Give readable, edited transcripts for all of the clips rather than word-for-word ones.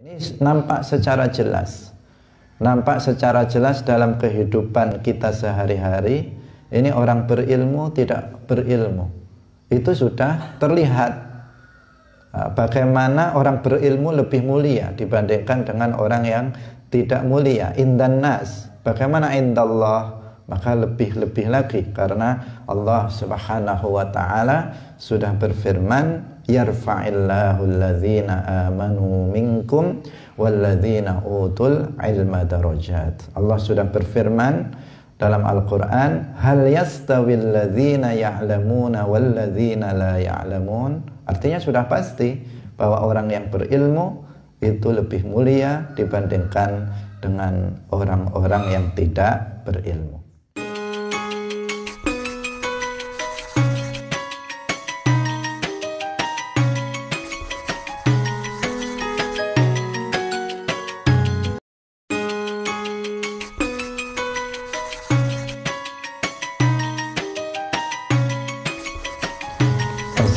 Ini nampak secara jelas dalam kehidupan kita sehari-hari. Ini orang berilmu tidak berilmu, itu sudah terlihat. Bagaimana orang berilmu lebih mulia dibandingkan dengan orang yang tidak mulia. Indan nas, bagaimana indallah, maka lebih lagi, karena Allah Subhanahu wa ta'ala sudah berfirman, yarfa'illahu alladhina amanu minkum walladhina utul ilma darajat. Allah sudah berfirman dalam Al-Quran, hal yastawil ladhina ya'lamuna walladhina la ya'lamun. Artinya sudah pasti bahwa orang yang berilmu itu lebih mulia dibandingkan dengan orang-orang yang tidak berilmu.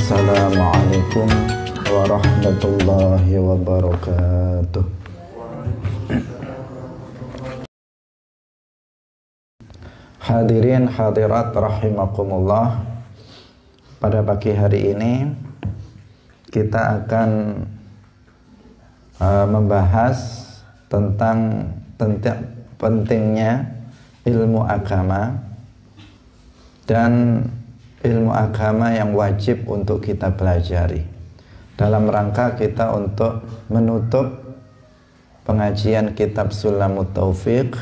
Assalamualaikum warahmatullahi wabarakatuh. Hadirin hadirat rahimakumullah. Pada pagi hari ini kita akan membahas tentang pentingnya ilmu agama dan ilmu agama yang wajib untuk kita pelajari dalam rangka kita untuk menutup pengajian kitab Sulamut Taufiq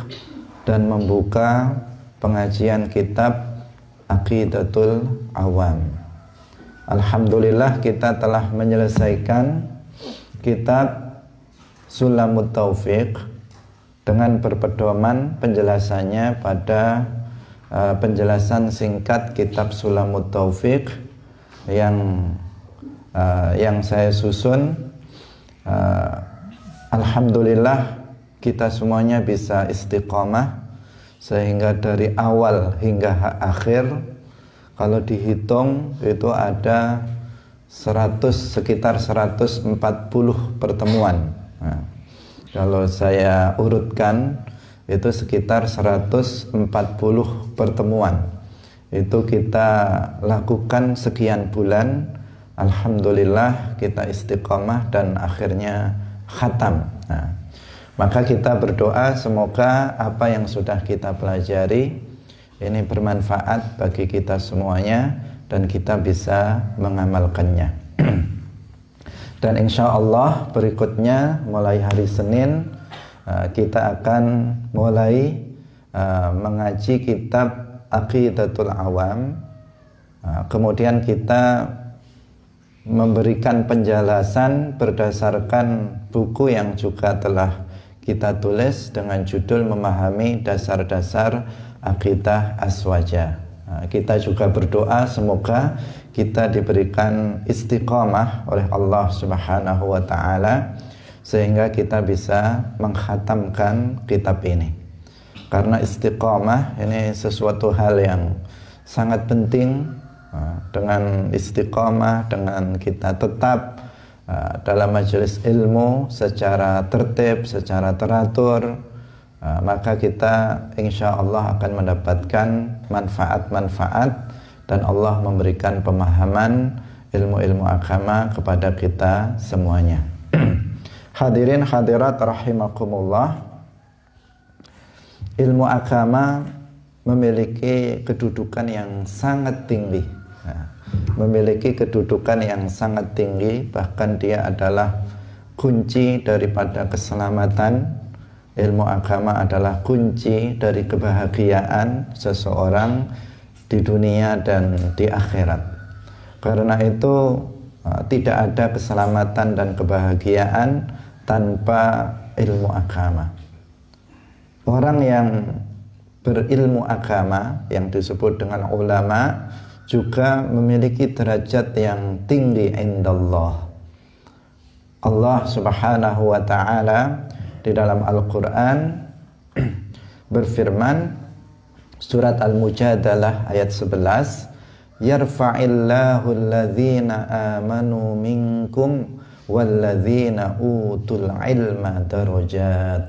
dan membuka pengajian kitab Aqidatul Awam. Alhamdulillah kita telah menyelesaikan kitab Sulamut Taufiq dengan berpedoman penjelasannya pada penjelasan singkat kitab Sulamut Taufiq yang saya susun. Alhamdulillah kita semuanya bisa istiqomah, sehingga dari awal hingga akhir kalau dihitung itu ada sekitar 140 pertemuan. Nah, kalau saya urutkan itu sekitar 140 pertemuan. Itu kita lakukan sekian bulan. Alhamdulillah kita istiqomah dan akhirnya khatam. Nah, maka kita berdoa semoga apa yang sudah kita pelajari ini bermanfaat bagi kita semuanya dan kita bisa mengamalkannya. Dan insya Allah berikutnya mulai hari Senin kita akan mulai mengaji kitab Aqidatul Awam. Kemudian kita memberikan penjelasan berdasarkan buku yang juga telah kita tulis dengan judul Memahami Dasar-Dasar Aqidah Aswaja. Kita juga berdoa semoga kita diberikan istiqamah oleh Allah Subhanahu wa ta'ala sehingga kita bisa mengkhatamkan kitab ini. Karena istiqamah ini sesuatu hal yang sangat penting. Dengan istiqamah, dengan kita tetap dalam majelis ilmu secara tertib, secara teratur, maka kita insya Allah akan mendapatkan manfaat-manfaat dan Allah memberikan pemahaman ilmu-ilmu agama kepada kita semuanya. Hadirin hadirat rahimakumullah. Ilmu agama memiliki kedudukan yang sangat tinggi. Memiliki kedudukan yang sangat tinggi, bahkan dia adalah kunci daripada keselamatan. Ilmu agama adalah kunci dari kebahagiaan seseorang di dunia dan di akhirat. Karena itu tidak ada keselamatan dan kebahagiaan tanpa ilmu agama. Orang yang berilmu agama yang disebut dengan ulama juga memiliki derajat yang tinggi indallah. Allah Subhanahu wa ta'ala di dalam Al-Quran berfirman, surat Al-Mujadalah ayat 11, yarfa'illahu alladhina amanu minkum walladzina utul ilma darajat.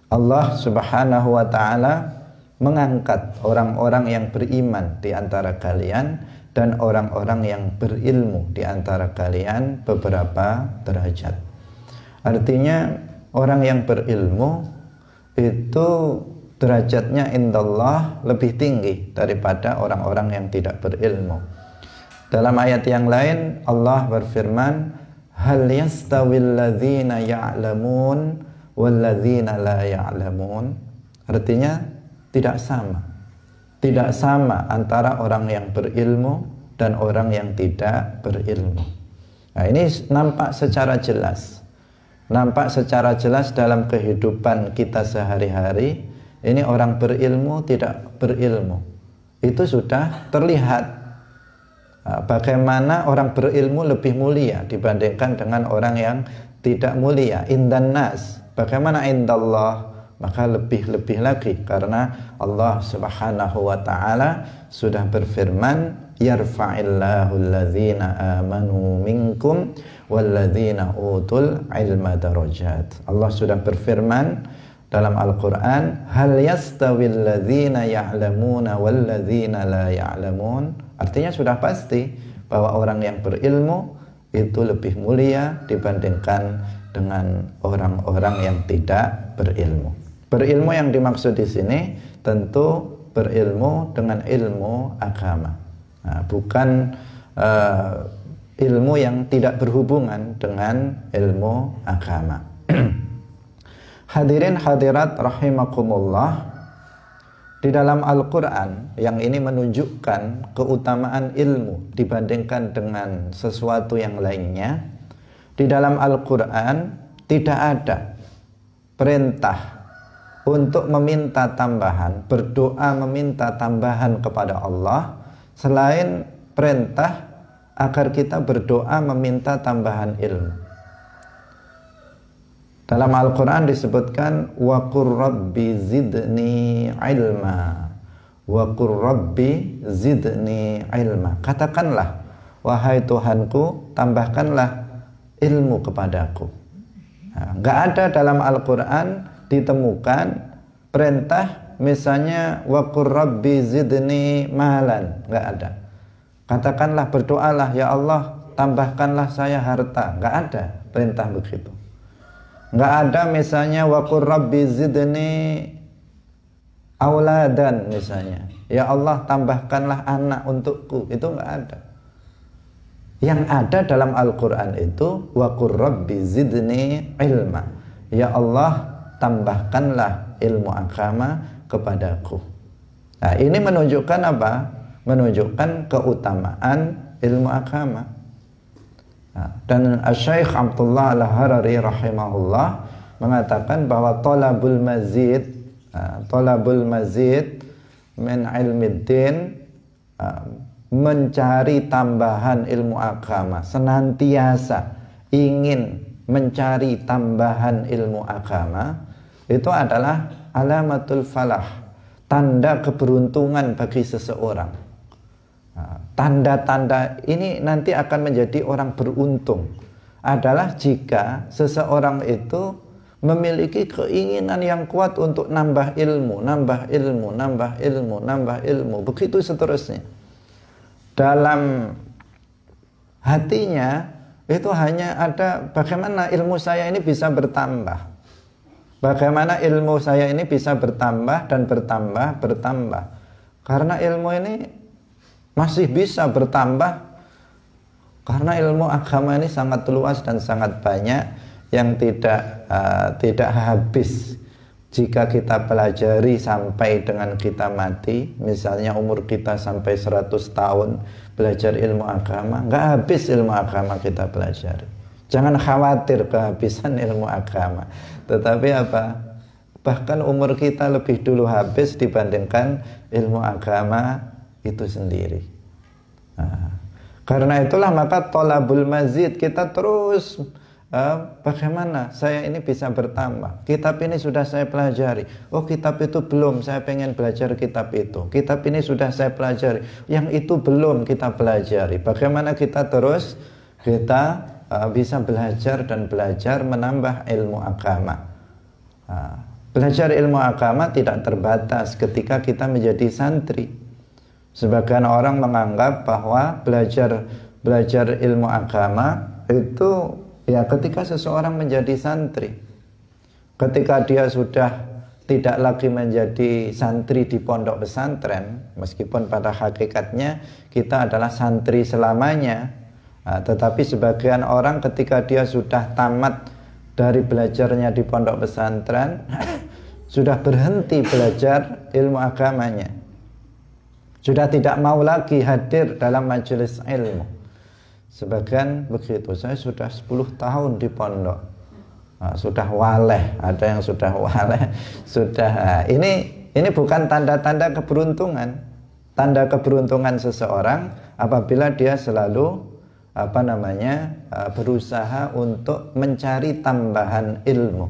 Allah Subhanahu wa taala mengangkat orang-orang yang beriman di antara kalian dan orang-orang yang berilmu di antara kalian beberapa derajat. Artinya orang yang berilmu itu derajatnya indallah lebih tinggi daripada orang-orang yang tidak berilmu. Dalam ayat yang lain Allah berfirman, hal yastawil ladzina ya'lamun wal ladzina la ya'lamun. Artinya tidak sama. Tidak sama antara orang yang berilmu dan orang yang tidak berilmu. Nah, ini nampak secara jelas. Nampak secara jelas dalam kehidupan kita sehari-hari. Ini orang berilmu, tidak berilmu. Itu sudah terlihat. Bagaimana orang berilmu lebih mulia dibandingkan dengan orang yang tidak mulia. Indan nas. Bagaimana indallah? Maka lebih-lebih lagi. Karena Allah Subhanahu wa ta'ala sudah berfirman, yarfa'illahu alladzina amanu minkum walladzina utul ilma darajat. Allah sudah berfirman dalam Al-Quran, hal yastawil ladzina ya'lamuna walladzina la ya'lamun. Artinya sudah pasti bahwa orang yang berilmu itu lebih mulia dibandingkan dengan orang-orang yang tidak berilmu. Berilmu yang dimaksud di sini tentu berilmu dengan ilmu agama. Nah, bukan ilmu yang tidak berhubungan dengan ilmu agama. Hadirin hadirat rahimakumullah, di dalam Al-Quran yang ini menunjukkan keutamaan ilmu dibandingkan dengan sesuatu yang lainnya. Di dalam Al-Quran tidak ada perintah untuk meminta tambahan, berdoa meminta tambahan kepada Allah selain perintah agar kita berdoa meminta tambahan ilmu. Dalam Al-Quran disebutkan wa qur rabbi zidni ilma, wa qur rabbi zidni ilma. Katakanlah, wahai Tuhanku, tambahkanlah ilmu kepadaku. Nah, enggak ada dalam Al-Quran ditemukan perintah misalnya wa qur rabbi zidni malan, enggak ada. Katakanlah, berdoalah, ya Allah tambahkanlah saya harta. Enggak ada perintah begitu. Enggak ada misalnya wa qur rabbi zidni auladan misalnya, ya Allah tambahkanlah anak untukku. Itu enggak ada. Yang ada dalam Al-Quran itu wa qur rabbi zidni ilma, ya Allah tambahkanlah ilmu agama kepadaku. Nah, ini menunjukkan apa? Menunjukkan keutamaan ilmu agama. Dan Syekh Abdullah Al-Harari rahimahullah mengatakan bahwa talabul mazid min ilmiddin, mencari tambahan ilmu agama, senantiasa ingin mencari tambahan ilmu agama, itu adalah alamatul falah, tanda keberuntungan bagi seseorang. Tanda-tanda ini nanti akan menjadi orang beruntung adalah jika seseorang itu memiliki keinginan yang kuat untuk nambah ilmu, nambah ilmu, nambah ilmu, nambah ilmu, begitu seterusnya. Dalam hatinya itu hanya ada bagaimana ilmu saya ini bisa bertambah, bagaimana ilmu saya ini bisa bertambah dan bertambah, bertambah. Karena ilmu ini masih bisa bertambah, karena ilmu agama ini sangat luas dan sangat banyak yang tidak habis jika kita pelajari sampai dengan kita mati. Misalnya umur kita sampai 100 tahun belajar ilmu agama, nggak habis ilmu agama kita pelajari. Jangan khawatir kehabisan ilmu agama, tetapi apa? Bahkan umur kita lebih dulu habis dibandingkan ilmu agama itu sendiri. Nah, karena itulah maka tolabul mazid, kita terus bagaimana saya ini bisa bertambah. Kitab ini sudah saya pelajari, oh kitab itu belum, saya pengen belajar kitab itu. Kitab ini sudah saya pelajari, yang itu belum kita pelajari. Bagaimana kita terus kita bisa belajar dan belajar menambah ilmu agama. Belajar ilmu agama tidak terbatas ketika kita menjadi santri. Sebagian orang menganggap bahwa belajar ilmu agama itu ya ketika seseorang menjadi santri. Ketika dia sudah tidak lagi menjadi santri di pondok pesantren, meskipun pada hakikatnya kita adalah santri selamanya, tetapi sebagian orang ketika dia sudah tamat dari belajarnya di pondok pesantren sudah berhenti belajar ilmu agamanya, sudah tidak mau lagi hadir dalam majelis ilmu. Sebagian begitu, saya sudah 10 tahun di pondok, sudah waleh, ada yang sudah waleh, sudah ini bukan tanda-tanda keberuntungan. Tanda keberuntungan seseorang apabila dia selalu berusaha untuk mencari tambahan ilmu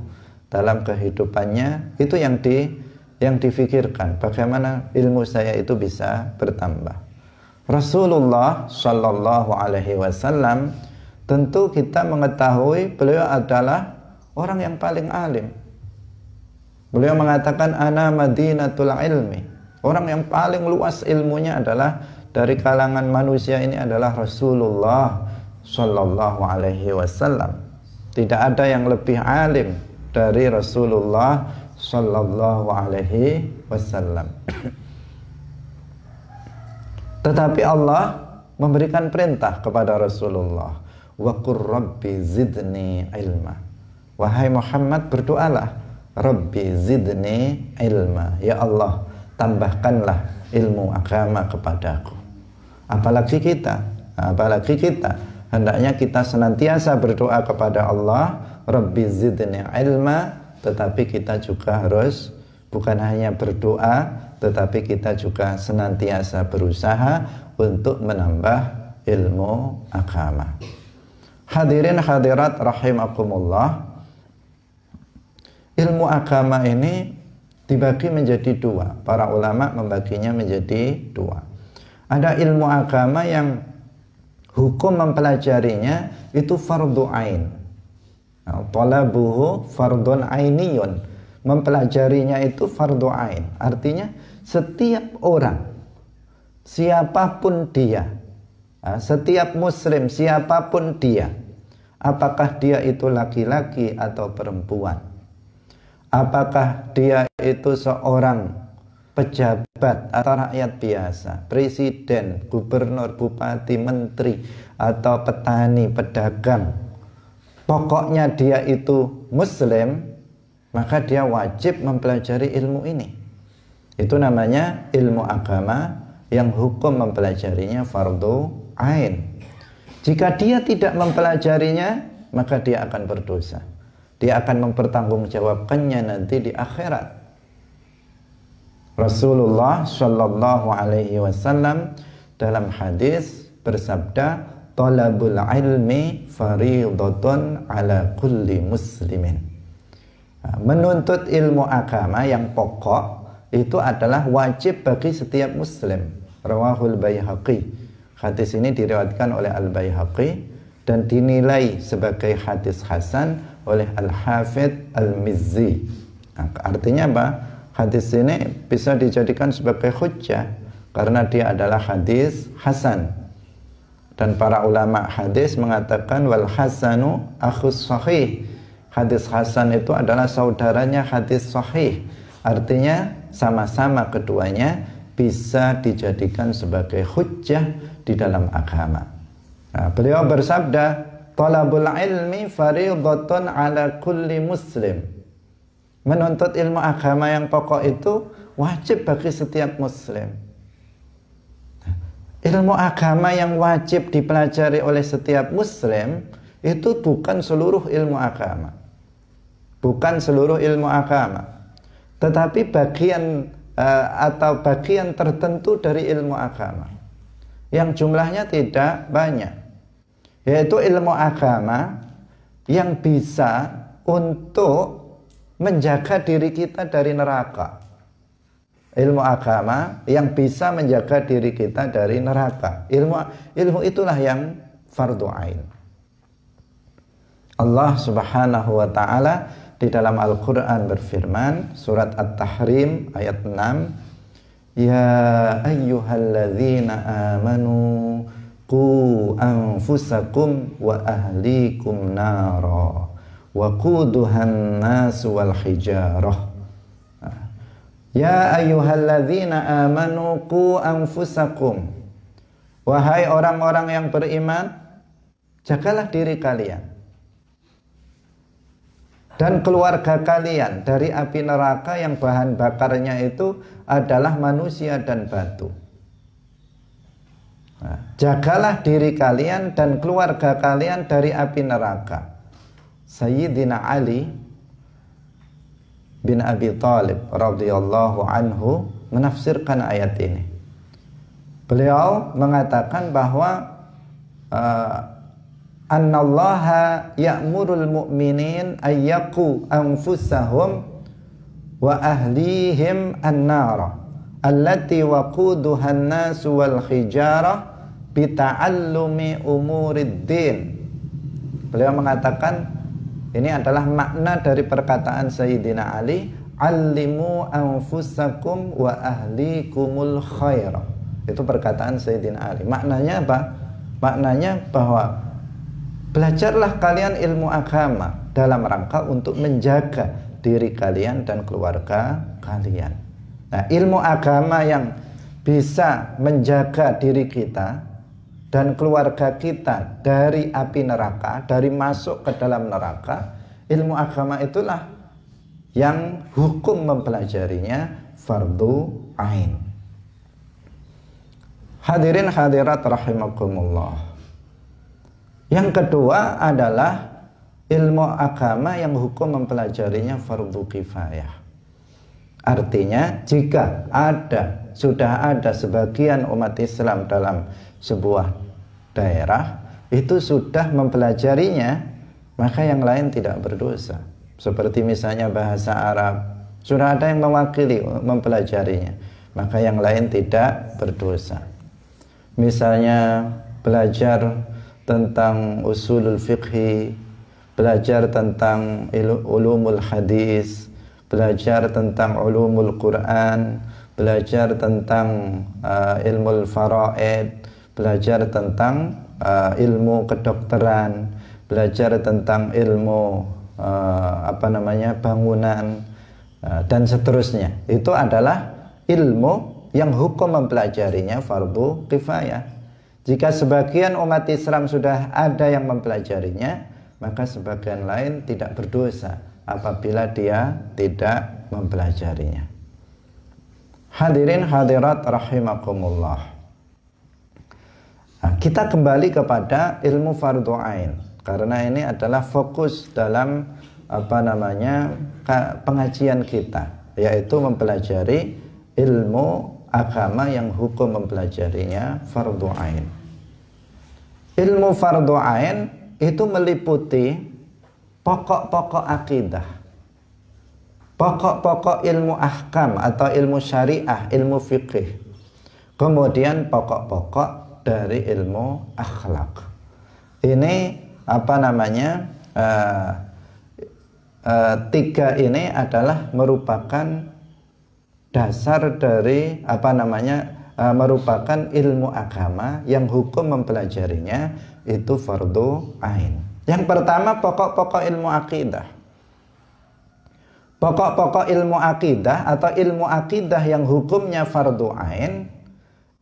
dalam kehidupannya. Itu yang difikirkan, bagaimana ilmu saya itu bisa bertambah. Rasulullah Shallallahu Alaihi Wasallam, tentu kita mengetahui beliau adalah orang yang paling alim. Beliau mengatakan ana madinatul ilmi. Orang yang paling luas ilmunya adalah dari kalangan manusia ini adalah Rasulullah Sallallahu Alaihi Wasallam. Tidak ada yang lebih alim dari Rasulullah Sallallahu Alaihi Wasallam. Tetapi Allah memberikan perintah kepada Rasulullah, wa qur rabbi zidni ilma. Wahai Muhammad, berdoalah, Rabbi zidni ilma, ya Allah tambahkanlah ilmu agama kepadaku. Apalagi kita hendaknya kita senantiasa berdoa kepada Allah, Rabbi zidni ilma, tetapi kita juga harus bukan hanya berdoa, tetapi kita juga senantiasa berusaha untuk menambah ilmu agama. Hadirin hadirat rahimakumullah, ilmu agama ini dibagi menjadi dua. Para ulama membaginya menjadi dua. Ada ilmu agama yang hukum mempelajarinya itu fardu ain. Talabuhu fardun ainiyun. Mempelajarinya itu fardu ain. Artinya setiap orang, siapapun dia, setiap muslim siapapun dia, apakah dia itu laki-laki atau perempuan, apakah dia itu seorang pejabat atau rakyat biasa, presiden, gubernur, bupati, menteri, atau petani, pedagang, pokoknya dia itu muslim, maka dia wajib mempelajari ilmu ini. Itu namanya ilmu agama yang hukum mempelajarinya fardu ain. Jika dia tidak mempelajarinya, maka dia akan berdosa. Dia akan mempertanggungjawabkannya nanti di akhirat. Rasulullah Shallallahu Alaihi Wasallam dalam hadis bersabda, "Talabul ilmi fariidatun ala kulli muslimin." Menuntut ilmu agama yang pokok itu adalah wajib bagi setiap muslim. Rawahul Baihaqi. Hadis ini diriwayatkan oleh Al-Baihaqi dan dinilai sebagai hadis hasan oleh Al-Hafidh Al-Mizzi. Artinya apa? Hadis ini bisa dijadikan sebagai hujjah karena dia adalah hadis hasan. Dan para ulama hadis mengatakan wal hasanu akhus sahih. Hadis hasan itu adalah saudaranya hadis sahih. Artinya sama-sama keduanya bisa dijadikan sebagai hujjah di dalam agama. Beliau bersabda, "Talabul ilmi fariidatun ala kulli muslim." Menuntut ilmu agama yang pokok itu wajib bagi setiap muslim. Ilmu agama yang wajib dipelajari oleh setiap muslim itu bukan seluruh ilmu agama. Bukan seluruh ilmu agama. Tetapi bagian atau bagian tertentu dari ilmu agama yang jumlahnya tidak banyak, yaitu ilmu agama yang bisa untuk menjaga diri kita dari neraka. Ilmu agama yang bisa menjaga diri kita dari neraka. Ilmu itulah yang fardu ain. Allah Subhanahu wa taala di dalam Al-Qur'an berfirman, surat At-Tahrim ayat 6, ya ayyuhalladzina amanu qu anfusakum wa ahlikum nara wa quduhan nas wal hijarah. Ya ayyuhalladzina amanu qu anfusakum, wahai orang-orang yang beriman, jagalah diri kalian dan keluarga kalian dari api neraka yang bahan bakarnya itu adalah manusia dan batu. Nah, jagalah diri kalian dan keluarga kalian dari api neraka. Sayyidina Ali bin Abi Thalib radhiyallahu anhu menafsirkan ayat ini. Beliau mengatakan bahwa annallaha ya'murul mu'minin ayyaqu anfusahum wa ahlihim an-nara allati waquduha an-nasu wal hijarah bita'allumi umurid din. Beliau mengatakan, ini adalah makna dari perkataan Sayyidina Ali, allimu anfusakum wa ahlikumul khair. Itu perkataan Sayyidina Ali. Maknanya apa? Maknanya bahwa belajarlah kalian ilmu agama dalam rangka untuk menjaga diri kalian dan keluarga kalian. Nah, ilmu agama yang bisa menjaga diri kita dan keluarga kita dari api neraka, dari masuk ke dalam neraka, ilmu agama itulah yang hukum mempelajarinya fardu ain. Hadirin hadirat rahimakumullah. Yang kedua adalah ilmu agama yang hukum mempelajarinya fardu kifayah. Artinya jika sudah ada sebagian umat Islam dalam sebuah daerah itu sudah mempelajarinya, maka yang lain tidak berdosa. Seperti misalnya bahasa Arab, sudah ada yang mewakili mempelajarinya, maka yang lain tidak berdosa. Misalnya belajar tentang usulul fiqhi, belajar tentang ulumul hadis, belajar tentang ulumul Quran, belajar tentang ilmu faraid, belajar tentang ilmu kedokteran, belajar tentang ilmu bangunan dan seterusnya. Itu adalah ilmu yang hukum mempelajarinya fardu kifayah. Jika sebagian umat Islam sudah ada yang mempelajarinya, maka sebagian lain tidak berdosa apabila dia tidak mempelajarinya. Hadirin hadirat rahimakumullah. Nah, kita kembali kepada ilmu fardu ain karena ini adalah fokus dalam pengajian kita, yaitu mempelajari ilmu agama yang hukum mempelajarinya fardu ain. Ilmu fardu ain itu meliputi pokok-pokok akidah, pokok-pokok ilmu ahkam atau ilmu syariah, ilmu fikih, kemudian pokok-pokok dari ilmu akhlak. Ini tiga ini adalah merupakan dasar dari merupakan ilmu agama yang hukum mempelajarinya itu fardu ain. Yang pertama pokok-pokok ilmu akidah. Pokok-pokok ilmu akidah atau ilmu akidah yang hukumnya fardu ain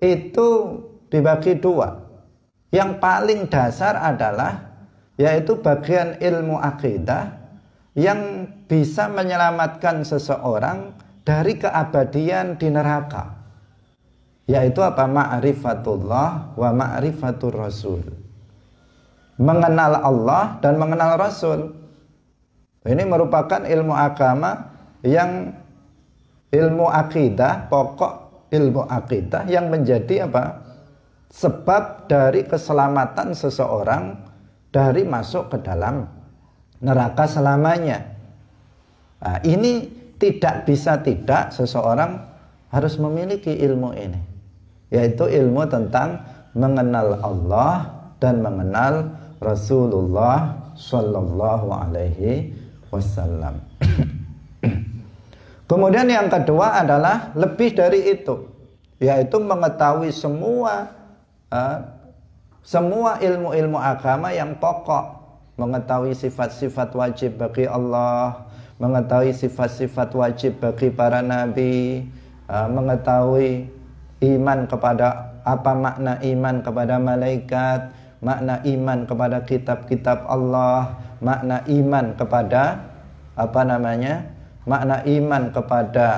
itu dibagi dua. Yang paling dasar adalah yaitu bagian ilmu akidah yang bisa menyelamatkan seseorang dari keabadian di neraka, yaitu ma'rifatullah wa ma'rifatur rasul, mengenal Allah dan mengenal Rasul. Ini merupakan ilmu agama yang ilmu akidah, pokok ilmu akidah yang menjadi sebab dari keselamatan seseorang dari masuk ke dalam neraka selamanya. Nah, ini tidak bisa tidak seseorang harus memiliki ilmu ini, yaitu ilmu tentang mengenal Allah dan mengenal Rasulullah Sallallahu Alaihi Wasallam. Kemudian yang kedua adalah lebih dari itu, yaitu mengetahui semua ilmu-ilmu agama yang pokok, mengetahui sifat-sifat wajib bagi Allah, mengetahui sifat-sifat wajib bagi para nabi, mengetahui iman kepada apa makna iman kepada malaikat, makna iman kepada kitab-kitab Allah, makna iman kepada makna iman kepada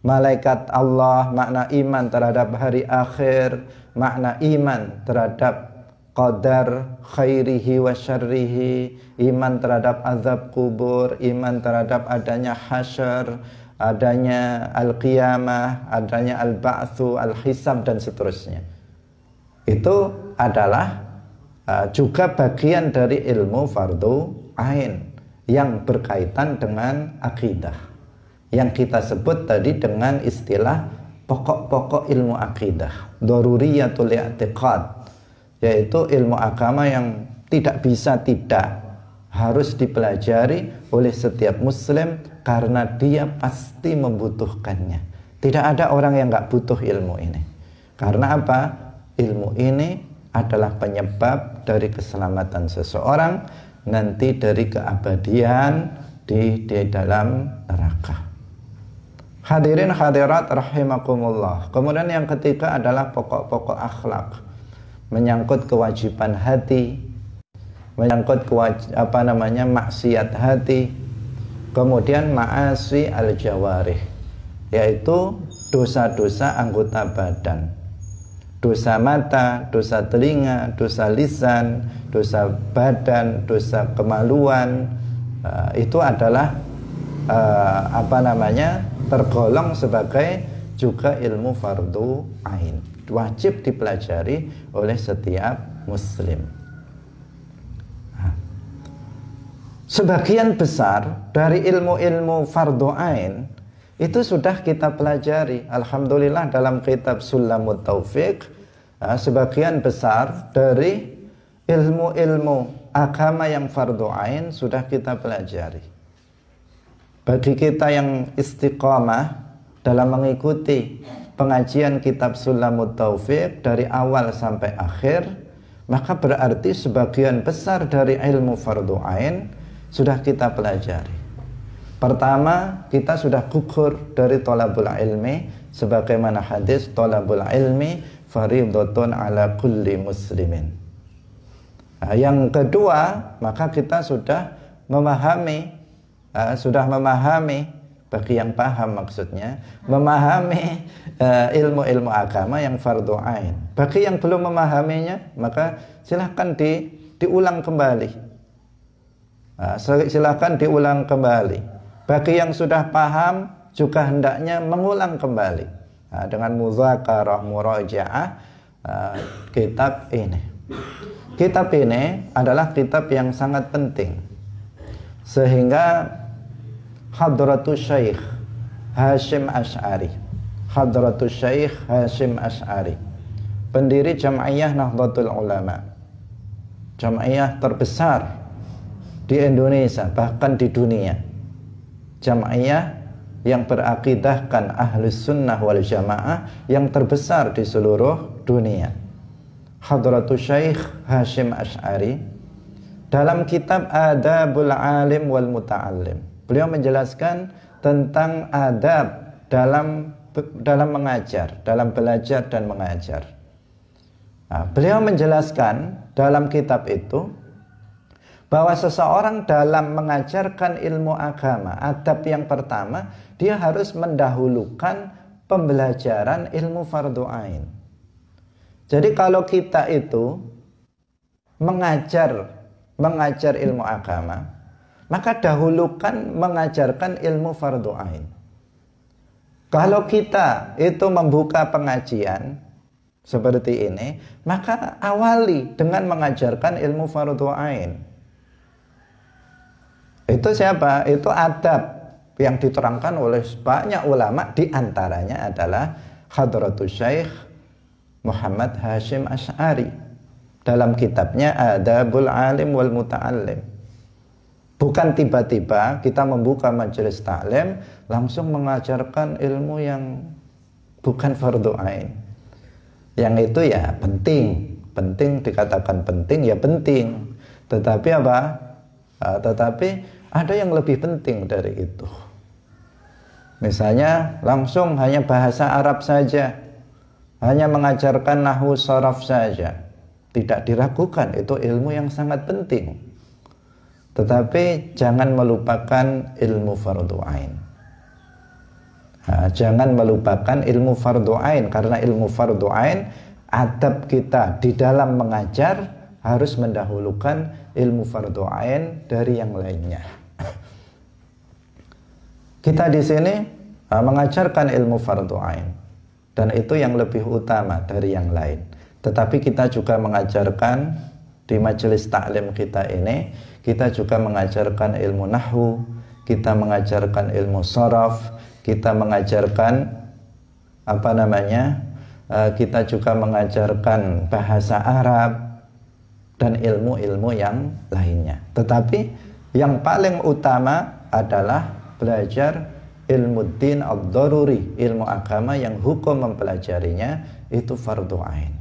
malaikat Allah, makna iman terhadap hari akhir, makna iman terhadap qadar khairihi wa syarrihi, iman terhadap azab kubur, iman terhadap adanya hasyar, adanya al-qiyamah, adanya al-ba'tsu, al-hisab, dan seterusnya. Itu adalah juga bagian dari ilmu fardu ain yang berkaitan dengan akidah, yang kita sebut tadi dengan istilah pokok-pokok ilmu akidah, daruriyatul i'tiqad, yaitu ilmu agama yang tidak bisa tidak, harus dipelajari oleh setiap muslim karena dia pasti membutuhkannya. Tidak ada orang yang nggak butuh ilmu ini. Karena apa? Ilmu ini adalah penyebab dari keselamatan seseorang nanti dari keabadian di dalam neraka. Hadirin hadirat rahimakumullah. Kemudian yang ketiga adalah pokok-pokok akhlak, menyangkut kewajiban hati, menyangkut maksiat hati, kemudian ma'asi al-jawarih, yaitu dosa-dosa anggota badan, dosa mata, dosa telinga, dosa lisan, dosa badan, dosa kemaluan. Itu adalah tergolong sebagai juga ilmu fardu ain, wajib dipelajari oleh setiap muslim. Sebagian besar dari ilmu-ilmu fardu ain itu sudah kita pelajari. Alhamdulillah dalam kitab Sulamut Taufiq, sebagian besar dari ilmu-ilmu agama yang fardu ain sudah kita pelajari. Bagi kita yang istiqamah dalam mengikuti pengajian kitab Sulamut Taufiq dari awal sampai akhir, maka berarti sebagian besar dari ilmu fardu ain sudah kita pelajari. Pertama, kita sudah gugur dari thalabul ilmi, sebagaimana hadis thalabul ilmi fardhatun ala kulli muslimin. Yang kedua, maka kita sudah memahami, bagi yang paham maksudnya, memahami ilmu-ilmu agama yang fardu ain. Bagi yang belum memahaminya, maka silahkan diulang kembali. Silahkan diulang kembali. Bagi yang sudah paham juga hendaknya mengulang kembali dengan muzakarah, murajaah kitab ini. Kitab ini adalah kitab yang sangat penting, sehingga Hadratus Syekh Hashim Asy'ari, Hadratus Syekh Hashim Asy'ari, pendiri Jam'iyah Nahdlatul Ulama, jam'iyah terbesar di Indonesia, bahkan di dunia, jam'iyah yang berakidahkan Ahlus Sunnah wal Jamaah yang terbesar di seluruh dunia. Hadratus Syekh Hashim Asy'ari dalam kitab Adabul Alim wal Muta'allim, beliau menjelaskan tentang adab dalam mengajar, dalam belajar dan mengajar. Beliau menjelaskan dalam kitab itu bahwa seseorang dalam mengajarkan ilmu agama, adab yang pertama, dia harus mendahulukan pembelajaran ilmu fardu ain. Jadi kalau kita itu mengajar ilmu agama, maka dahulukan mengajarkan ilmu fardu ain. Kalau kita itu membuka pengajian seperti ini, maka awali dengan mengajarkan ilmu fardu ain. Itu siapa? Itu adab yang diterangkan oleh banyak ulama, di antaranya adalah Hadratus Syekh Muhammad Hashim Asy'ari. dalam kitabnya Adabul Alim wal Muta'allim. Bukan tiba-tiba kita membuka majelis taklim langsung mengajarkan ilmu yang bukan fardu ain. Yang itu ya penting dikatakan penting ya penting. Tetapi apa? Tetapi ada yang lebih penting dari itu. Misalnya langsung hanya bahasa Arab saja, hanya mengajarkan nahwu sharaf saja, tidak diragukan itu ilmu yang sangat penting. Tetapi jangan melupakan ilmu fardu ain. Jangan melupakan ilmu fardu ain, karena ilmu fardu ain adab kita di dalam mengajar harus mendahulukan ilmu fardu ain dari yang lainnya. Kita di sini mengajarkan ilmu fardu ain dan itu yang lebih utama dari yang lain. Tetapi kita juga mengajarkan di majelis taklim kita ini, kita juga mengajarkan ilmu nahwu, kita mengajarkan ilmu sharaf, kita mengajarkan kita juga mengajarkan bahasa Arab dan ilmu-ilmu yang lainnya. Tetapi yang paling utama adalah belajar ilmu din ad-daruri, ilmu agama yang hukum mempelajarinya itu fardu ain.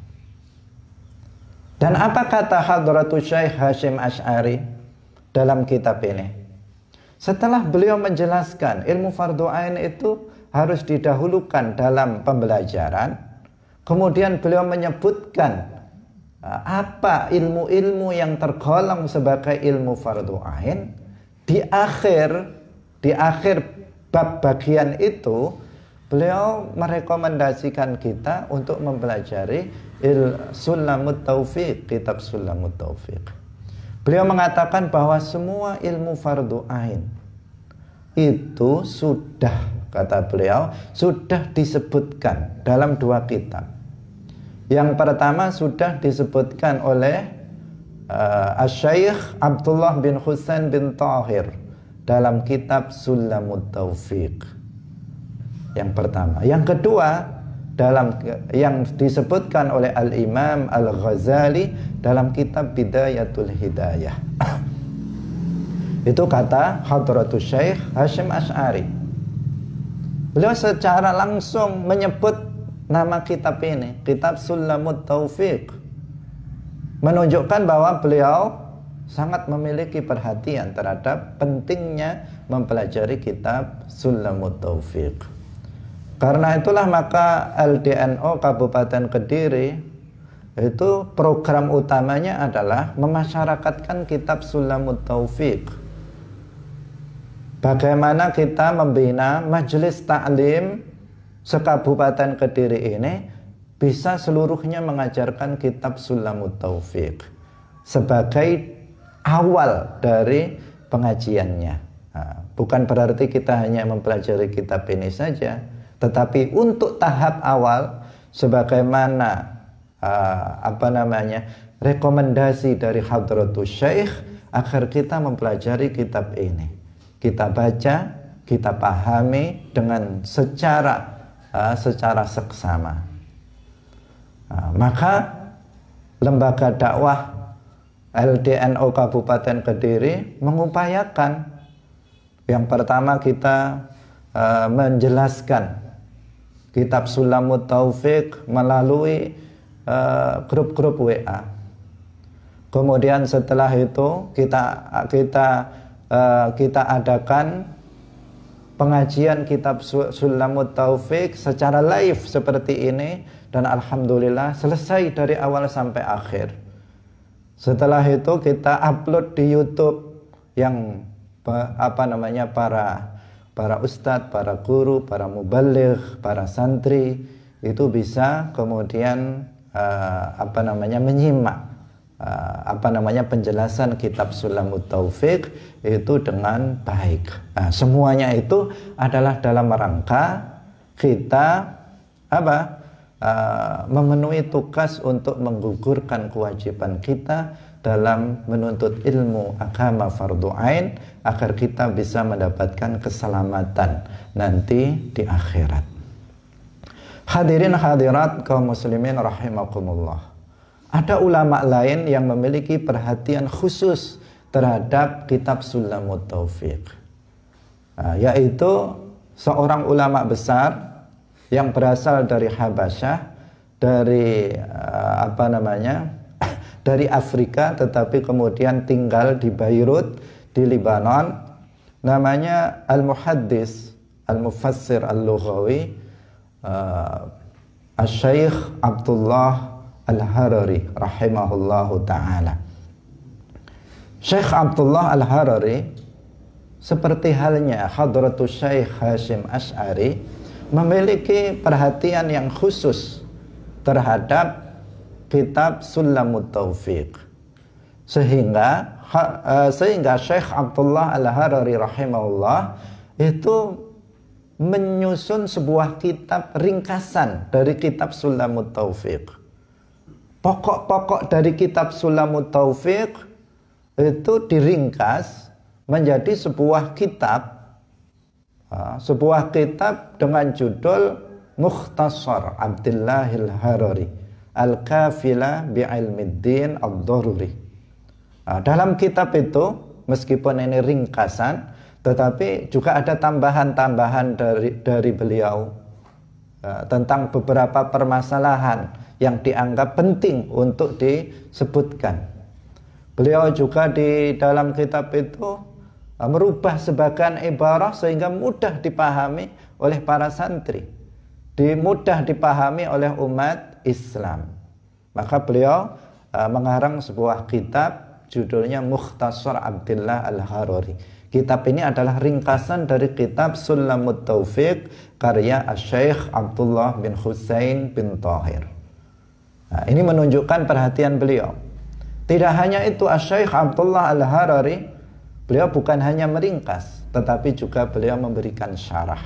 Dan apa kata Hadratus Syekh Hasyim Asy'ari dalam kitab ini? Setelah beliau menjelaskan ilmu fardu ain itu harus didahulukan dalam pembelajaran, kemudian beliau menyebutkan apa ilmu-ilmu yang tergolong sebagai ilmu fardu ain. Di akhir bab bagian itu beliau merekomendasikan kita untuk mempelajari Sulamut Taufiq, kitab Sulamut Taufiq. Beliau mengatakan bahwa semua ilmu fardu ain itu sudah, kata beliau, sudah disebutkan dalam dua kitab. Yang pertama sudah disebutkan oleh Asy-Syaikh Abdullah bin Husain bin Thahir dalam kitab Sulamut Taufiq. Yang pertama. Yang kedua, yang disebutkan oleh Al-Imam Al-Ghazali dalam kitab Bidayatul Hidayah. Itu kata Hadratus Syekh Hasyim Asy'ari. Beliau secara langsung menyebut nama kitab ini, kitab Sulamut Taufiq, menunjukkan bahwa beliau sangat memiliki perhatian terhadap pentingnya mempelajari kitab Sulamut Taufiq. Karena itulah maka LDNO Kabupaten Kediri itu program utamanya adalah memasyarakatkan kitab Sulamut Taufiq. Bagaimana kita membina majelis taklim se-Kabupaten Kediri ini bisa seluruhnya mengajarkan kitab Sulamut Taufiq sebagai awal dari pengajiannya. Bukan berarti kita hanya mempelajari kitab ini saja, tetapi untuk tahap awal sebagaimana rekomendasi dari Hadratus Syekh agar kita mempelajari kitab ini, kita baca, kita pahami dengan secara seksama. Maka lembaga dakwah LDNO Kabupaten Kediri mengupayakan yang pertama kita menjelaskan kitab Sulamut Taufiq melalui grup-grup WA. Kemudian setelah itu kita adakan pengajian kitab Sulamut Taufiq secara live seperti ini, dan alhamdulillah selesai dari awal sampai akhir. Setelah itu kita upload di YouTube yang para ustadz, para guru, para mubaligh, para santri itu bisa kemudian menyimak penjelasan kitab Sulamut Taufiq itu dengan baik. Semuanya itu adalah dalam rangka kita memenuhi tugas untuk menggugurkan kewajiban kita dalam menuntut ilmu agama fardu ain agar kita bisa mendapatkan keselamatan nanti di akhirat. Hadirin hadirat kaum muslimin rahimakumullah. Ada ulama lain yang memiliki perhatian khusus terhadap kitab Sulamut Taufiq, yaitu seorang ulama besar yang berasal dari Habasyah, dari dari Afrika, tetapi kemudian tinggal di Beirut di Lebanon. Namanya Al-Muhaddis Al-Mufassir Al-Lughawi Al-Syeikh Abdullah Al-Harari rahimahullahu ta'ala. Syekh Abdullah Al-Harari seperti halnya Hadratus Syekh Hashim Asy'ari memiliki perhatian yang khusus terhadap kitab Sulamut Taufiq, sehingga Syekh Abdullah Al-Harari rahimahullah itu menyusun sebuah kitab ringkasan dari kitab Sulamut Taufiq. Pokok-pokok dari kitab Sulamut Taufiq itu diringkas menjadi sebuah kitab dengan judul Mukhtasar Abdillahil Harari Al-Kafilah Bi'ilmiddin Ad-Daruri. Dalam kitab itu, meskipun ini ringkasan, tetapi juga ada tambahan-tambahan dari beliau tentang beberapa permasalahan yang dianggap penting untuk disebutkan. Beliau juga di dalam kitab itu merubah sebagian ibarah sehingga mudah dipahami oleh para santri, mudah dipahami oleh umat Islam. Maka beliau mengarang sebuah kitab judulnya Mukhtasar Abdillah Al-Harari. Kitab ini adalah ringkasan dari kitab Sulamut Taufiq karya Syekh Abdullah bin Husain bin Tahir. Ini menunjukkan perhatian beliau. Tidak hanya itu, Syekh Abdullah Al-Harari, beliau bukan hanya meringkas, tetapi juga beliau memberikan syarah.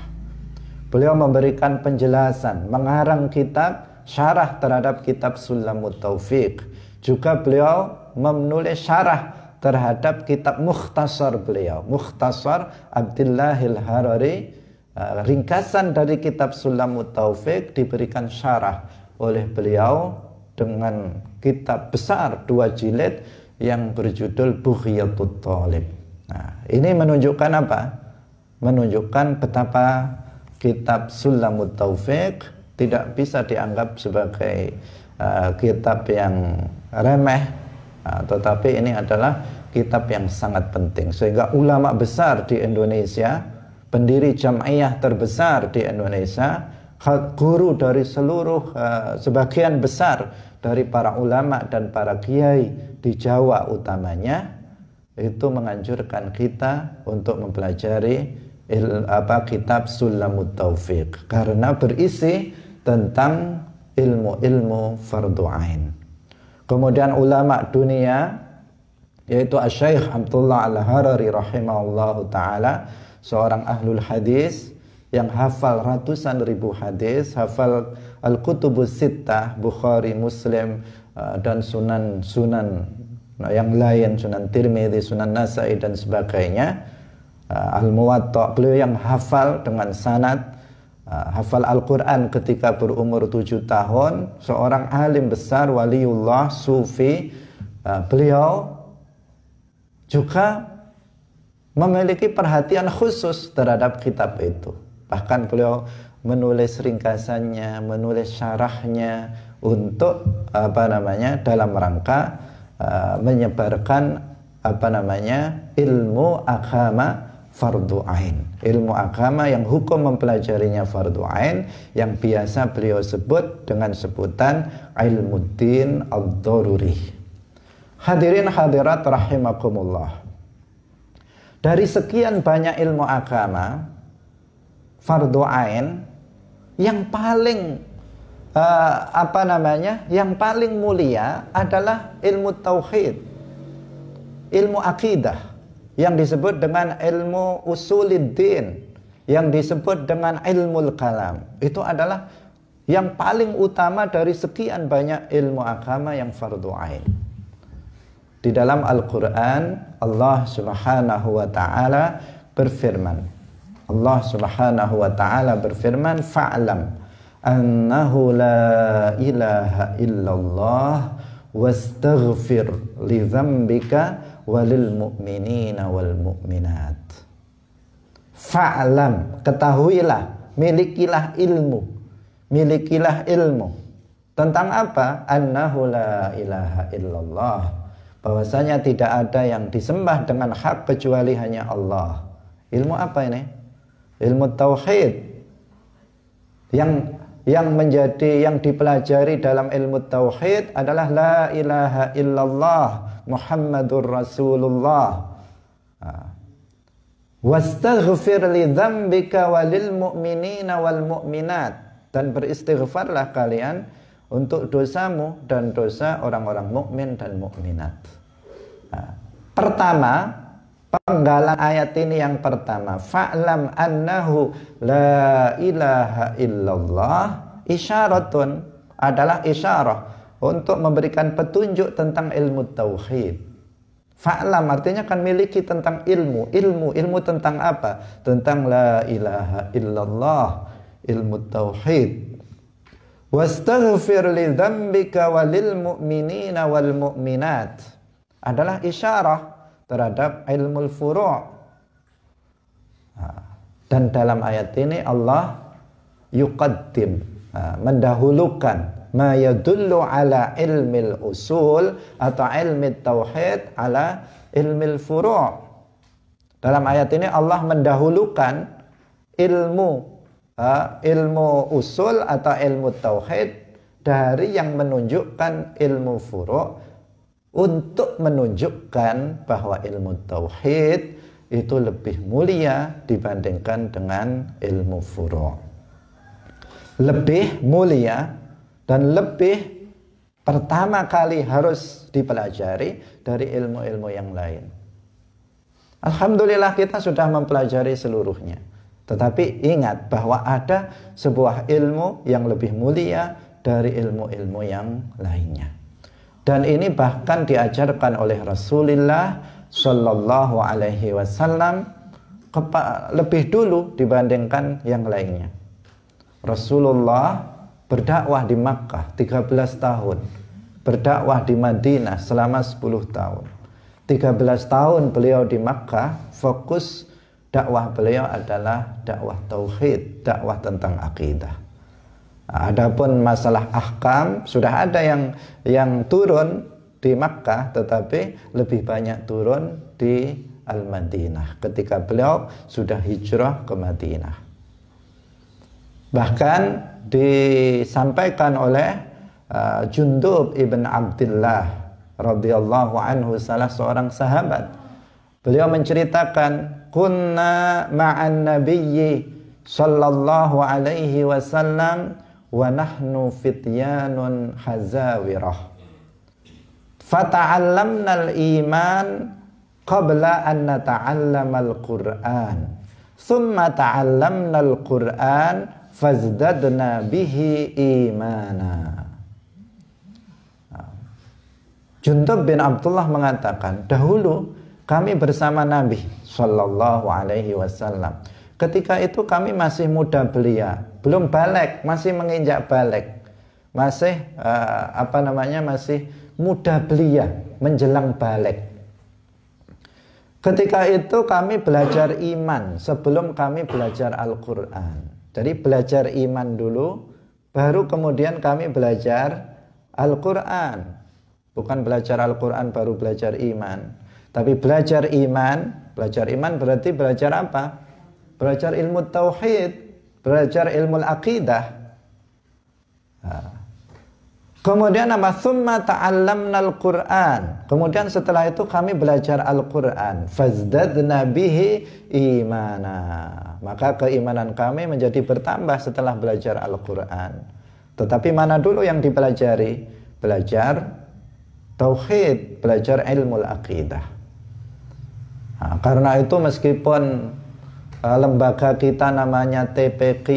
Beliau memberikan penjelasan, mengarang kitab syarah terhadap kitab Sulamut Taufiq. Juga beliau menulis syarah terhadap kitab Mukhtasar beliau, Mukhtasar Abdillahil Harari. Ringkasan dari kitab Sulamut Taufiq diberikan syarah oleh beliau dengan kitab besar 2 jilid yang berjudul Bughyatut Thalib. Ini menunjukkan apa? Menunjukkan betapa kitab Sulamut Taufiq tidak bisa dianggap sebagai kitab yang remeh, tetapi ini adalah kitab yang sangat penting, sehingga ulama besar di Indonesia, pendiri jam'iyah terbesar di Indonesia, guru dari seluruh sebagian besar dari para ulama dan para kiai di Jawa utamanya, itu menganjurkan kita untuk mempelajari kitab Sulamut Taufiq karena berisi tentang ilmu-ilmu fardu ain. Kemudian ulama dunia, yaitu Syekh Abdullah Al-Harari rahimahullahu ta'ala, seorang ahlul hadis yang hafal ratusan ribu hadis, hafal Al-Kutubus Sittah, Bukhari, Muslim, dan sunan-sunan yang lain, Sunan Tirmidzi, Sunan Nasa'i dan sebagainya. Al-Muwatta, beliau yang hafal dengan sanad, hafal Al-Quran ketika berumur 7 tahun, seorang alim besar, waliullah, sufi. Beliau juga memiliki perhatian khusus terhadap kitab itu. Bahkan beliau menulis ringkasannya, menulis syarahnya untuk dalam rangka menyebarkan ilmu agama fardu ain, ilmu agama yang hukum mempelajarinya fardu ain, yang biasa beliau sebut dengan sebutan ilmuddin ad-daruri. Hadirin hadirat rahimakumullah, dari sekian banyak ilmu agama fardu ain, yang paling yang paling mulia adalah ilmu tauhid, ilmu akidah, yang disebut dengan ilmu usuluddin, yang disebut dengan ilmu kalam. Itu adalah yang paling utama dari sekian banyak ilmu agama yang fardu ain. Di dalam Al-Quran, Allah Subhanahu wa ta'ala berfirman, Allah Subhanahu wa ta'ala berfirman, fa'lam annahu la ilaha illallah wastaghfir li dzambika walil mu'minina wal mu'minat. Fa'lam, ketahuilah, milikilah ilmu tentang apa? Annahu la ilaha illallah, bahwasanya tidak ada yang disembah dengan hak kecuali hanya Allah. Ilmu apa ini? Ilmu tauhid. Yang dipelajari dalam ilmu tauhid adalah la ilaha illallah Muhammadur Rasulullah. Wastaghfir li dzambika walil mu'minina wal mu'minat, dan beristighfarlah kalian untuk dosamu dan dosa orang-orang mukmin dan mukminat. Pertama, penggalan ayat ini yang pertama, fa'lam annahu la ilaha illallah, isyaratun, adalah isyarah untuk memberikan petunjuk tentang ilmu tauhid. Fa'lam artinya kan miliki tentang ilmu tentang apa? Tentang la ilaha illallah, ilmu tauhid. Wastaghfir li dzambika walil mu'minina wal mu'minat adalah isyarah terhadap ilmu furu'. Dan dalam ayat ini Allah yuqaddim, mendahulukan ma yadullu ala ilmil usul atau ilmi tauhid ala ilmil furu'. Dalam ayat ini Allah mendahulukan ilmu usul atau ilmu tauhid dari yang menunjukkan ilmu furu' untuk menunjukkan bahwa ilmu tauhid itu lebih mulia dibandingkan dengan ilmu furu'. Lebih mulia dan lebih pertama kali harus dipelajari dari ilmu-ilmu yang lain. Alhamdulillah kita sudah mempelajari seluruhnya. Tetapi ingat bahwa ada sebuah ilmu yang lebih mulia dari ilmu-ilmu yang lainnya. Dan ini bahkan diajarkan oleh Rasulullah Shallallahu Alaihi Wasallam lebih dulu dibandingkan yang lainnya. Rasulullah berdakwah di Makkah 13 tahun, berdakwah di Madinah selama 10 tahun. 13 tahun beliau di Makkah, fokus dakwah beliau adalah dakwah tauhid, dakwah tentang akidah. Adapun masalah ahkam sudah ada yang turun di Makkah, tetapi lebih banyak turun di Al-Madinah ketika beliau sudah hijrah ke Madinah. Bahkan disampaikan oleh Jundub ibn Abdullah radhiyallahu anhu, salah seorang sahabat. Beliau menceritakan, kunna ma'an nabiyyi sallallahu alaihi wasallam wa nahnu fityanun hazawirah. Fata'allamna al-iman qabla an nata'allama al-Qur'an. Thumma ta'allamna al-Qur'an fazdadna bihi imana. Jundub bin Abdullah mengatakan, dahulu kami bersama Nabi Sallallahu Alaihi Wasallam. Ketika itu kami masih muda belia, belum balik, masih menginjak balik, masih masih muda belia, menjelang balik. Ketika itu kami belajar iman sebelum kami belajar Al-Quran. Jadi belajar iman dulu, baru kemudian kami belajar Al-Quran. Bukan belajar Al-Quran baru belajar iman. Tapi belajar iman berarti belajar apa? Belajar ilmu tauhid, belajar ilmu akidah. Kemudian apa? Tsumma ta'allamna al-Qur'an. Kemudian setelah itu kami belajar Al-Qur'an. Fazdadna bihi imana. Maka keimanan kami menjadi bertambah setelah belajar Al-Qur'an. Tetapi mana dulu yang dipelajari? Belajar tauhid, belajar ilmu akidah. Karena itu meskipun lembaga kita namanya TPQ,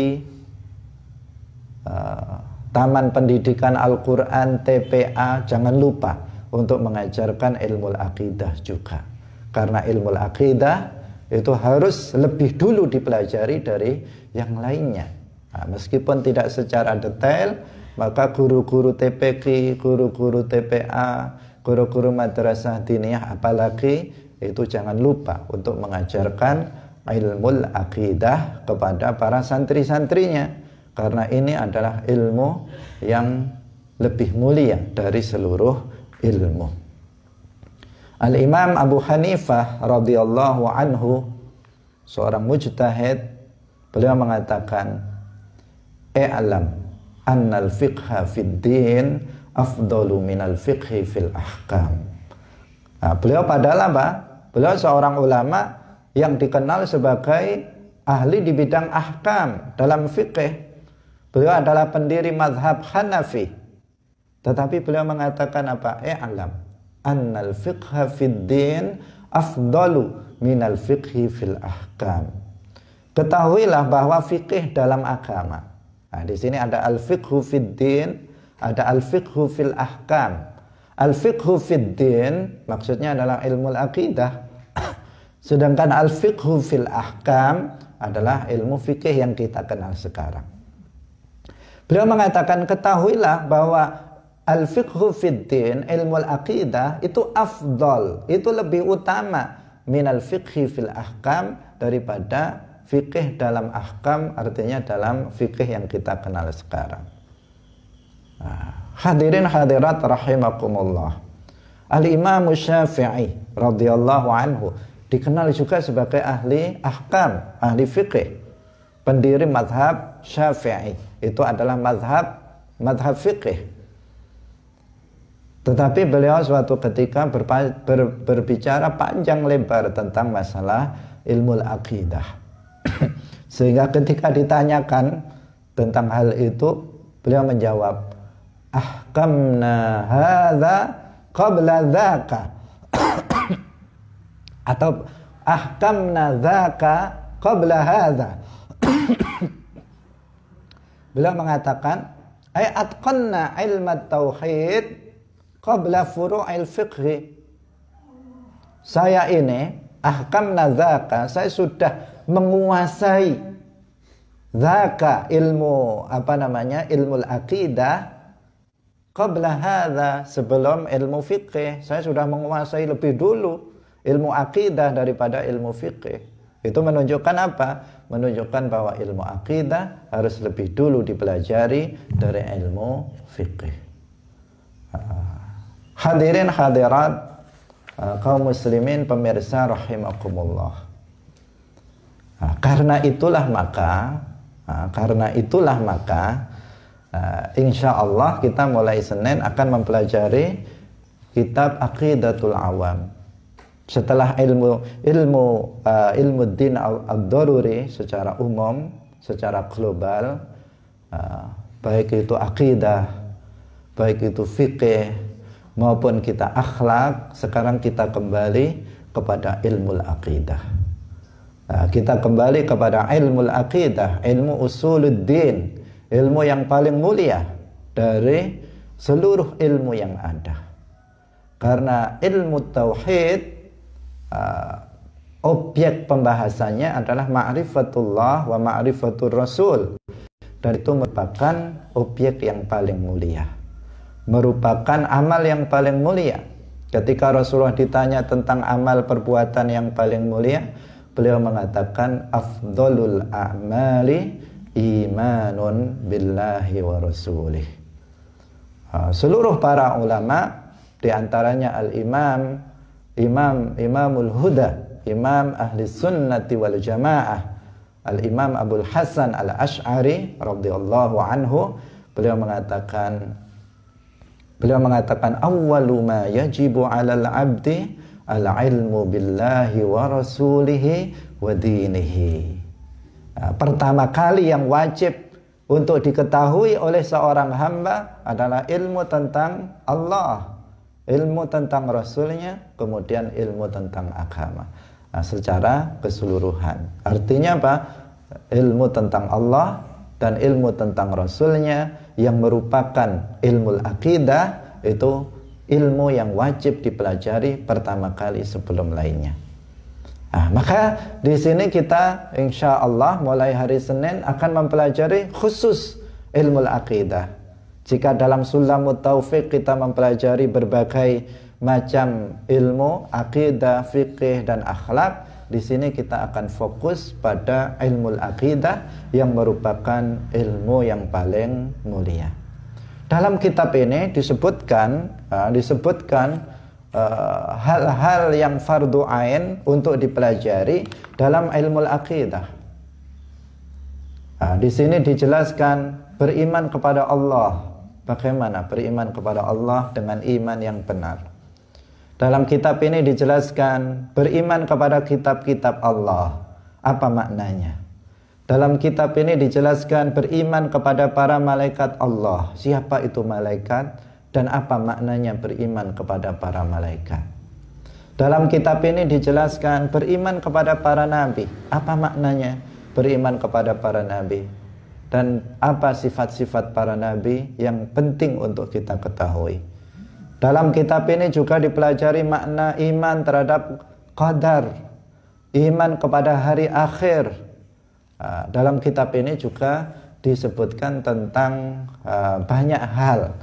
Taman Pendidikan Al-Quran, TPA, jangan lupa untuk mengajarkan ilmu akidah juga. Karena ilmu akidah itu harus lebih dulu dipelajari dari yang lainnya. Meskipun tidak secara detail, maka guru-guru TPQ, guru-guru TPA, guru-guru madrasah diniyah apalagi itu jangan lupa untuk mengajarkan ilmu akidah kepada para santri-santrinya, karena ini adalah ilmu yang lebih mulia dari seluruh ilmu. Al-Imam Abu Hanifah radhiyallahu anhu, seorang mujtahid, beliau mengatakan, "I'lam annal fiqha fid din afdalu minal fiqhi fil ahkam." Nah, beliau padahal apa? Beliau seorang ulama yang dikenal sebagai ahli di bidang ahkam dalam fikih. Beliau adalah pendiri mazhab Hanafi. Tetapi beliau mengatakan apa? I'lam annal fiqha fid din afdalu minal fiqhi fil ahkam. Ketahuilah bahwa fikih dalam agama. Nah, di sini ada al-fiqhu fid din, ada al-fiqhu fil ahkam. Al-fiqhu fid din maksudnya adalah ilmu akidah. Sedangkan al-fiqhu fil ahkam adalah ilmu fikih yang kita kenal sekarang. Beliau mengatakan, ketahuilah bahwa al-fiqhu fid din, ilmu akidah itu afdal, itu lebih utama minal fiqhi fil ahkam, daripada fikih dalam ahkam, artinya dalam fikih yang kita kenal sekarang. Hadirin hadirat rahimakumullah. Al-Imam Syafi'i radhiyallahu anhu dikenal juga sebagai ahli ahkam, ahli fikih, pendiri mazhab Syafi'i. Itu adalah mazhab fikih. Tetapi beliau suatu ketika berbicara panjang lebar tentang masalah ilmu akidah. Sehingga ketika ditanyakan tentang hal itu, beliau menjawab, ahkamna hadza qabla dzaka, atau ahkamna dzaka qabla hadza. Beliau mengatakan, ay atqanna ilmat tauhid qabla furu'il fiqhi. Saya ini ahkamna dzaka, saya sudah menguasai dzaka, ilmu ilmu akidah, qabla hadza, sebelum ilmu fikih. Saya sudah menguasai lebih dulu ilmu akidah daripada ilmu fikih. Itu menunjukkan apa? Menunjukkan bahwa ilmu akidah harus lebih dulu dipelajari dari ilmu fikih. Hadirin hadirat kaum muslimin pemirsa rahimakumullah. Karena itulah maka insya Allah kita mulai Senin akan mempelajari kitab Aqidatul Awam. Setelah ilmu din ad-daruri secara umum, secara global, baik itu akidah, baik itu fikih, maupun kita akhlak, sekarang kita kembali kepada ilmu akidah. Kita kembali kepada ilmu akidah, ilmu usuluddin, ilmu yang paling mulia dari seluruh ilmu yang ada. Karena ilmu tauhid, objek pembahasannya adalah ma'rifatullah wa ma'rifatur rasul, dan itu merupakan objek yang paling mulia, merupakan amal yang paling mulia. Ketika Rasulullah ditanya tentang amal perbuatan yang paling mulia, beliau mengatakan afdhalul a'mali imanun billahi wa rasulih. Seluruh para ulama, diantaranya Imamul Huda, Imam Ahli Sunnati wal Jamaah, Al-Imam Abul Hasan Al-Ash'ari radhiyallahu anhu, beliau mengatakan awwalu ma yajibu 'alal 'abdi al-'ilmu billahi wa rasulihi wa dinihi. Pertama kali yang wajib untuk diketahui oleh seorang hamba adalah ilmu tentang Allah, ilmu tentang Rasulnya, kemudian ilmu tentang agama. Secara keseluruhan. Artinya apa? Ilmu tentang Allah dan ilmu tentang Rasulnya yang merupakan ilmu akidah, itu ilmu yang wajib dipelajari pertama kali sebelum lainnya. Maka di sini kita insya Allah mulai hari Senin akan mempelajari khusus ilmu akidah. Jika dalam Sulamut Taufik kita mempelajari berbagai macam ilmu, akidah, fikih, dan akhlak, di sini kita akan fokus pada ilmu akidah yang merupakan ilmu yang paling mulia. Dalam kitab ini disebutkan hal-hal yang fardu ain untuk dipelajari dalam ilmu akidah. Di sini dijelaskan beriman kepada Allah. Bagaimana beriman kepada Allah dengan iman yang benar? Dalam kitab ini dijelaskan beriman kepada kitab-kitab Allah. Apa maknanya? Dalam kitab ini dijelaskan beriman kepada para malaikat Allah. Siapa itu malaikat dan apa maknanya beriman kepada para malaikat? Dalam kitab ini dijelaskan beriman kepada para nabi. Apa maknanya beriman kepada para nabi? Dan apa sifat-sifat para nabi yang penting untuk kita ketahui. Dalam kitab ini juga dipelajari makna iman terhadap qadar, iman kepada hari akhir. Dalam kitab ini juga disebutkan tentang banyak hal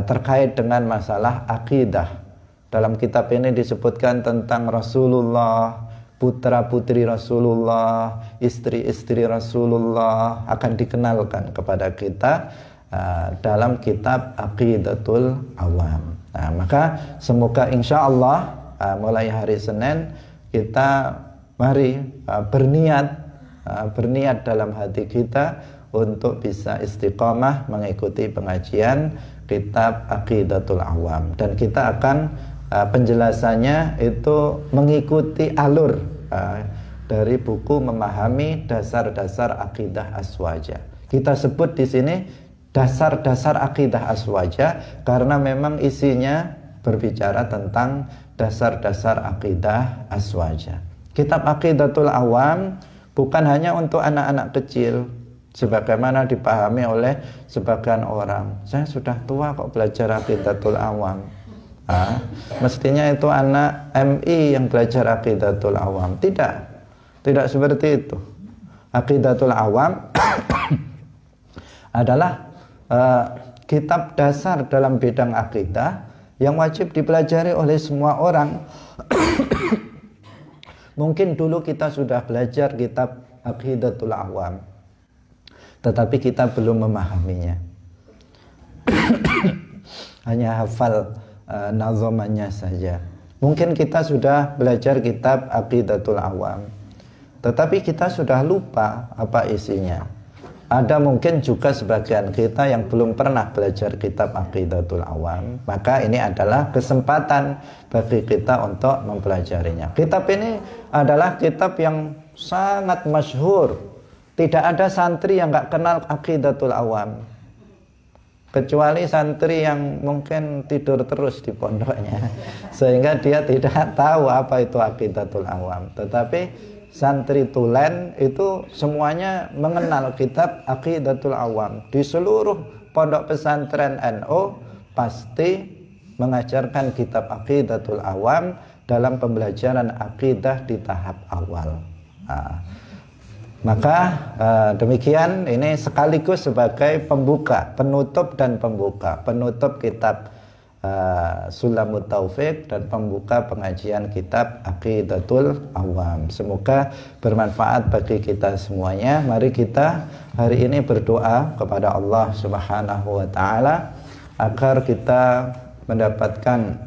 terkait dengan masalah akidah. Dalam kitab ini disebutkan tentang Rasulullah, putra-putri Rasulullah, istri-istri Rasulullah akan dikenalkan kepada kita dalam kitab Aqidatul Awam. Maka semoga insya Allah mulai hari Senin kita mari berniat dalam hati kita untuk bisa istiqamah mengikuti pengajian kitab Aqidatul Awam, dan kita akan penjelasannya itu mengikuti alur dari buku Memahami Dasar-Dasar Akidah Aswaja. Kita sebut di sini dasar-dasar akidah aswaja karena memang isinya berbicara tentang dasar-dasar akidah aswaja. Kitab Aqidatul Awam bukan hanya untuk anak-anak kecil sebagaimana dipahami oleh sebagian orang. Saya sudah tua kok belajar Aqidatul Awam. Mestinya itu anak MI yang belajar Aqidatul Awam. Tidak seperti itu. Aqidatul Awam adalah kitab dasar dalam bidang akidah yang wajib dipelajari oleh semua orang. Mungkin dulu kita sudah belajar kitab Aqidatul Awam, tetapi kita belum memahaminya. Hanya hafal nazomannya saja. Mungkin kita sudah belajar kitab Aqidatul Awam, tetapi kita sudah lupa apa isinya. Ada mungkin juga sebagian kita yang belum pernah belajar kitab Aqidatul Awam. Maka ini adalah kesempatan bagi kita untuk mempelajarinya. Kitab ini adalah kitab yang sangat masyhur. Tidak ada santri yang gak kenal Aqidatul Awam, kecuali santri yang mungkin tidur terus di pondoknya sehingga dia tidak tahu apa itu Aqidatul Awam. Tetapi santri tulen itu semuanya mengenal kitab Aqidatul Awam. Di seluruh pondok pesantren NU pasti mengajarkan kitab Aqidatul Awam dalam pembelajaran akidah di tahap awal. Maka demikian, ini sekaligus sebagai pembuka, penutup dan pembuka, penutup kitab Sulamut Taufik dan pembuka pengajian kitab Aqidatul Awam. Semoga bermanfaat bagi kita semuanya. Mari kita hari ini berdoa kepada Allah Subhanahu wa taala agar kita mendapatkan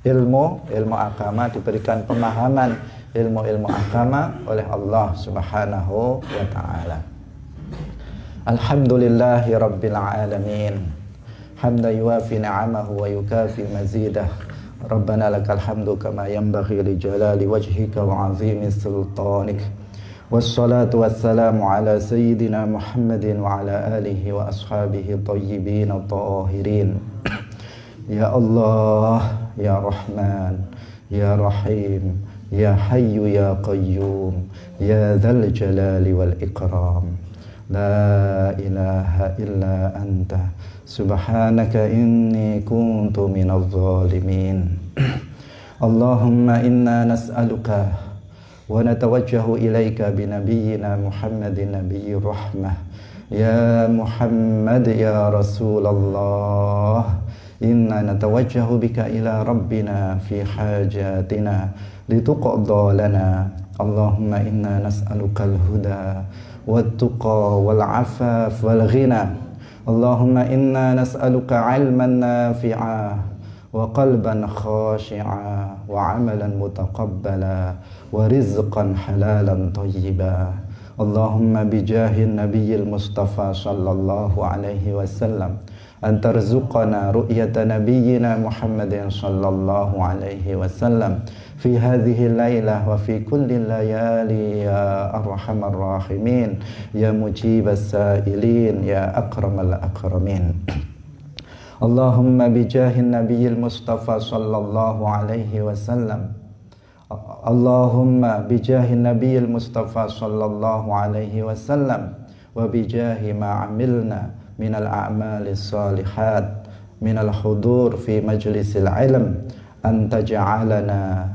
ilmu agama, diberikan pemahaman ilmu agama oleh Allah Subhanahu wa taala. Alhamdulillahi rabbil alamin. Hamdan yuwafi ni'amahu wa yukafi mazidah. Rabbana lakal hamdu kama yanbaghi li jalali wajhika wa 'azimi sultanik. Wassalatu wassalamu ala sayyidina Muhammadin wa ala alihi wa ashabihi thayyibin tahirin. Ya Allah, ya Rahman, ya Rahim, ya Hayyu ya Qayyum, ya Dzal Jalali wal Ikram. La ilaha illa anta subhanaka inni kuntu minadh dhalimin. Allahumma inna nas'aluka wa natawajjahu ilaika binabiyyina Muhammadin nabiyyir rahmah Ya Muhammad ya Rasulullah, inna natawajjahu bika ila rabbina fi hajatina lituqadda lana. Allahumma inna nas'aluka al-huda wat-tuqa wal-'afaf wal-ghina. Allahumma inna nas'aluka 'ilman nafi'a wa qalban khashi'a wa 'amalan mutaqabbala wa rizqan halalan thayyiba. Allahumma bijahin nabiyil mustafa sallallahu alaihi wasallam an tarzuqana ru'yata nabiyyina Muhammadin sallallahu alaihi wasallam fi hadhihi laylah wa fi kulli layali ya arhamar rahimin ya mujibas sa'ilin ya akramal akramin. Allahumma bijahin nabiyil mustafa sallallahu alaihi wasallam, Allahumma bijahi nabiyil mustafa sallallahu alaihi wasallam wa bijahi ma amilna minal a'malis salihat minal hudur fi majlisil ilm an taj'alana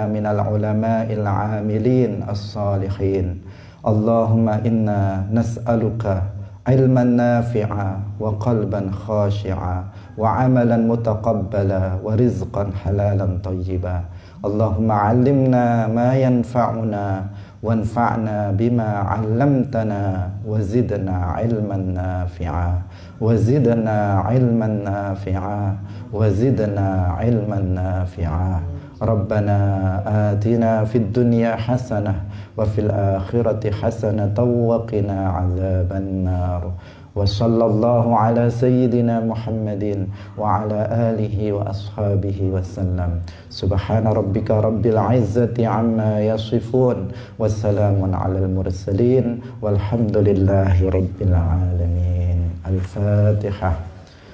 minal ulama'il amilin as-salihin. Allahumma inna nas'aluka ilman nafi'a wa qalban khashi'a wa amalan mutaqabbala wa rizqan halalan thayyiba. Allahumma 'allimna ma yanfa'una wanfa'na bima 'allamtana wa zidna 'ilman nafi'a wa zidna 'ilman nafi'a wa zidna 'ilman nafi'a. Rabbana atina fid dunya hasanah wa fil akhirati hasanatan wa qina 'adzaban nar. Wa sallallahu ala sayyidina Muhammadin wa ala alihi wa ashabihi wasallam. Subhana rabbika rabbil izzati amma yasifun, wassalamun alal mursalin, walhamdulillahi rabbil alamin. Al-Fatihah.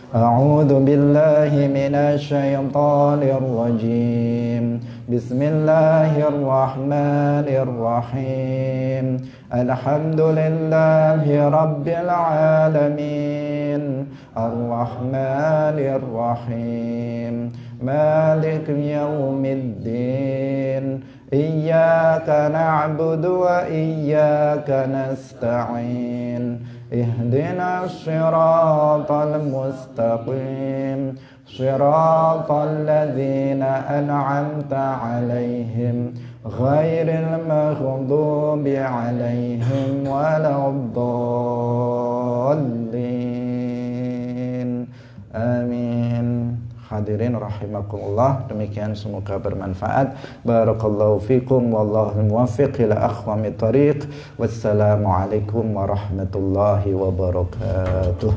A'udzu billahi minasy syaithanir rajim. Bismillahirrahmanirrahim. Alhamdulillahi rabbil alamin. Ar-Rahmanir Rahim. Malik yaumiddin. Iyyaka na'budu wa iyyaka nasta'in. Ihdinas siratal mustaqim, siratal ladzina an'amta 'alaihim ghairil maghdubi 'alaihim waladdallin. Amin. Hadirin rahimakumullah, demikian semoga bermanfaat. Barakallahu fikum wallahul muwaffiq ila aqwamit thariq. Wassalamualaikum warahmatullahi wabarakatuh.